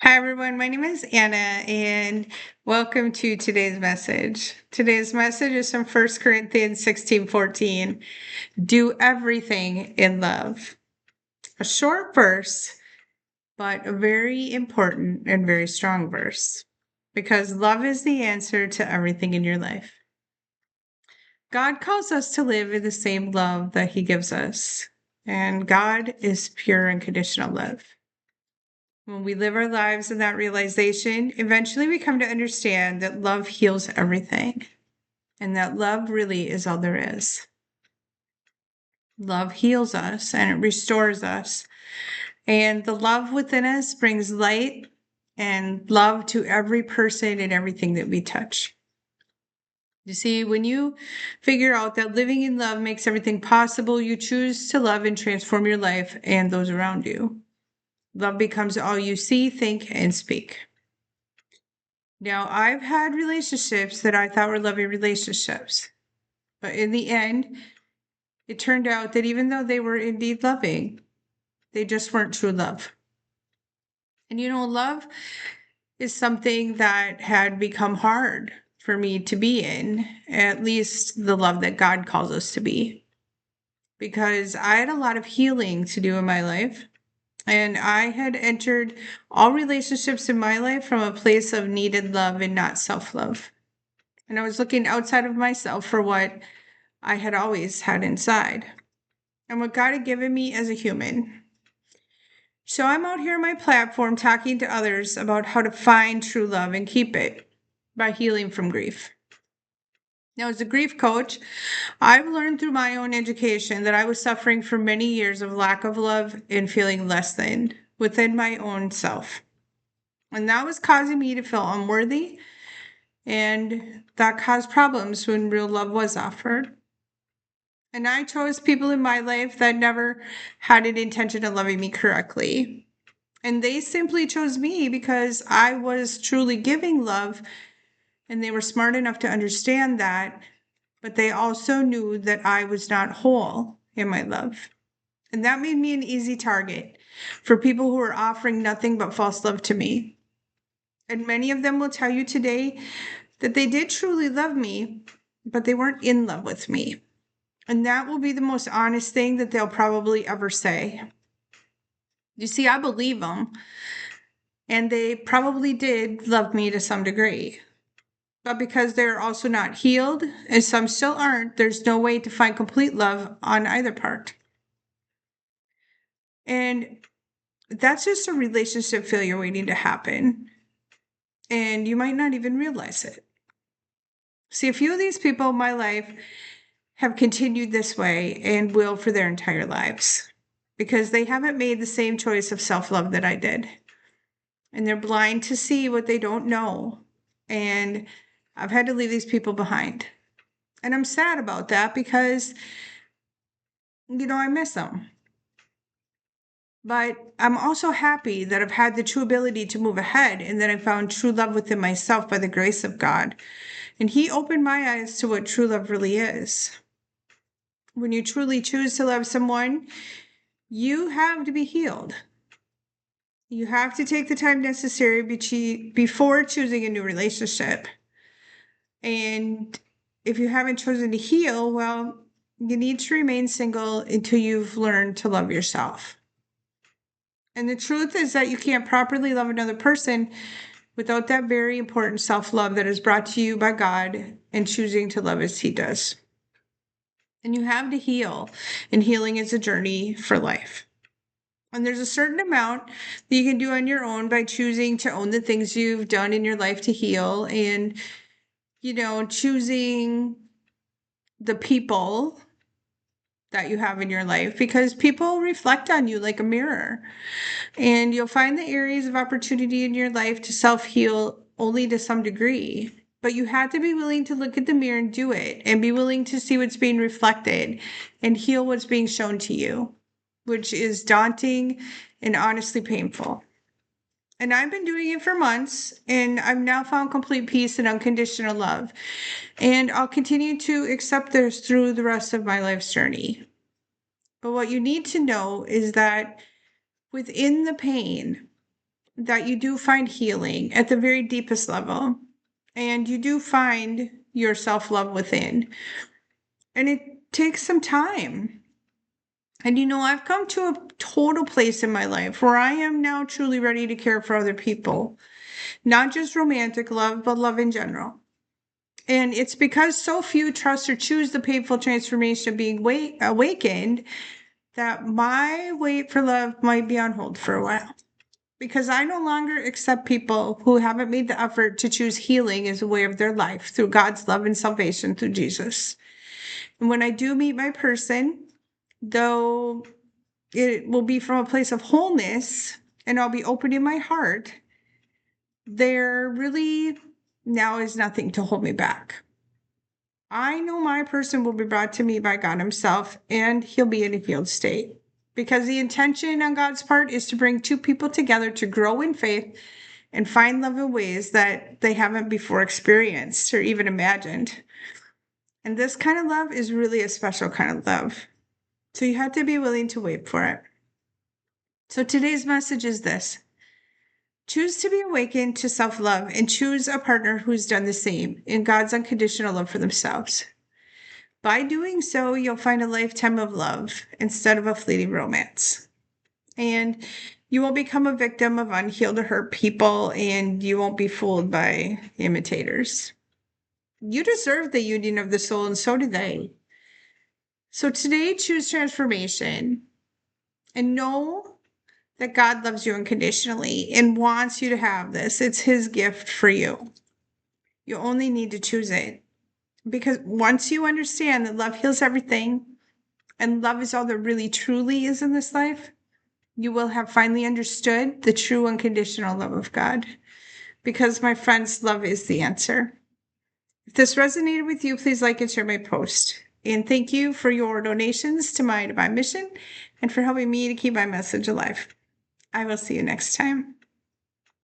Hi, everyone. My name is Anna, and welcome to today's message. Today's message is from 1 Corinthians 16:14. Do everything in love. A short verse, but a very important and very strong verse because love is the answer to everything in your life. God calls us to live in the same love that He gives us, and God is pure and conditional love. When we live our lives in that realization, eventually we come to understand that love heals everything and that love really is all there is. Love heals us and it restores us. And the love within us brings light and love to every person and everything that we touch. You see, when you figure out that living in love makes everything possible, you choose to love and transform your life and those around you. Love becomes all you see, think, and speak. Now, I've had relationships that I thought were loving relationships, but in the end, it turned out that even though they were indeed loving, they just weren't true love. And love is something that had become hard for me to be in, at least the love that God calls us to be, because I had a lot of healing to do in my life. And I had entered all relationships in my life from a place of needed love and not self love. And I was looking outside of myself for what I had always had inside and what God had given me as a human. So I'm out here on my platform talking to others about how to find true love and keep it by healing from grief. Now, as a grief coach, I've learned through my own education that I was suffering for many years of lack of love and feeling less than within my own self. And that was causing me to feel unworthy, and that caused problems when real love was offered. And I chose people in my life that never had an intention of loving me correctly. And they simply chose me because I was truly giving love, and they were smart enough to understand that. But they also knew that I was not whole in my love. And that made me an easy target for people who were offering nothing but false love to me. And many of them will tell you today that they did truly love me, but they weren't in love with me. And that will be the most honest thing that they'll probably ever say. You see, I believe them, and they probably did love me to some degree. But because they're also not healed, and some still aren't, there's no way to find complete love on either part. And that's just a relationship failure waiting to happen. And you might not even realize it. See, a few of these people in my life have continued this way and will for their entire lives because they haven't made the same choice of self love that I did. And they're blind to see what they don't know. And I've had to leave these people behind. And I'm sad about that because, I miss them. But I'm also happy that I've had the true ability to move ahead and that I found true love within myself by the grace of God. And He opened my eyes to what true love really is. When you truly choose to love someone, you have to be healed. You have to take the time necessary before choosing a new relationship. And if you haven't chosen to heal, well, you need to remain single until you've learned to love yourself. And the truth is that you can't properly love another person without that very important self-love that is brought to you by God and choosing to love as He does. And you have to heal, and healing is a journey for life. And there's a certain amount that you can do on your own by choosing to own the things you've done in your life to heal and, choosing the people that you have in your life because people reflect on you like a mirror. And you'll find the areas of opportunity in your life to self-heal only to some degree. But you have to be willing to look at the mirror and do it and be willing to see what's being reflected and heal what's being shown to you, which is daunting and honestly painful. And I've been doing it for months, and I've now found complete peace and unconditional love. And I'll continue to accept this through the rest of my life's journey. But what you need to know is that within the pain, that you do find healing at the very deepest level, and you do find your self-love within. And it takes some time. And I've come to a total place in my life where I am now truly ready to care for other people, not just romantic love, but love in general. And it's because so few trust or choose the painful transformation of being awakened that my wait for love might be on hold for a while. Because I no longer accept people who haven't made the effort to choose healing as a way of their life through God's love and salvation through Jesus. And when I do meet my person, though it will be from a place of wholeness and I'll be open in my heart, there really now is nothing to hold me back. I know my person will be brought to me by God Himself, and he'll be in a healed state. Because the intention on God's part is to bring two people together to grow in faith and find love in ways that they haven't before experienced or even imagined. And this kind of love is really a special kind of love. So you have to be willing to wait for it. So today's message is this: choose to be awakened to self-love and choose a partner who's done the same in God's unconditional love for themselves. By doing so, you'll find a lifetime of love instead of a fleeting romance. And you won't become a victim of unhealed or hurt people, and you won't be fooled by imitators. You deserve the union of the soul, and so do they. So today, choose transformation and know that God loves you unconditionally and wants you to have this. It's His gift for you. You only need to choose it. Because once you understand that love heals everything, and love is all there really truly is in this life, you will have finally understood the true unconditional love of God. Because, my friends, love is the answer. If this resonated with you, please like and share my post. And thank you for your donations to my divine mission and for helping me to keep my message alive. I will see you next time.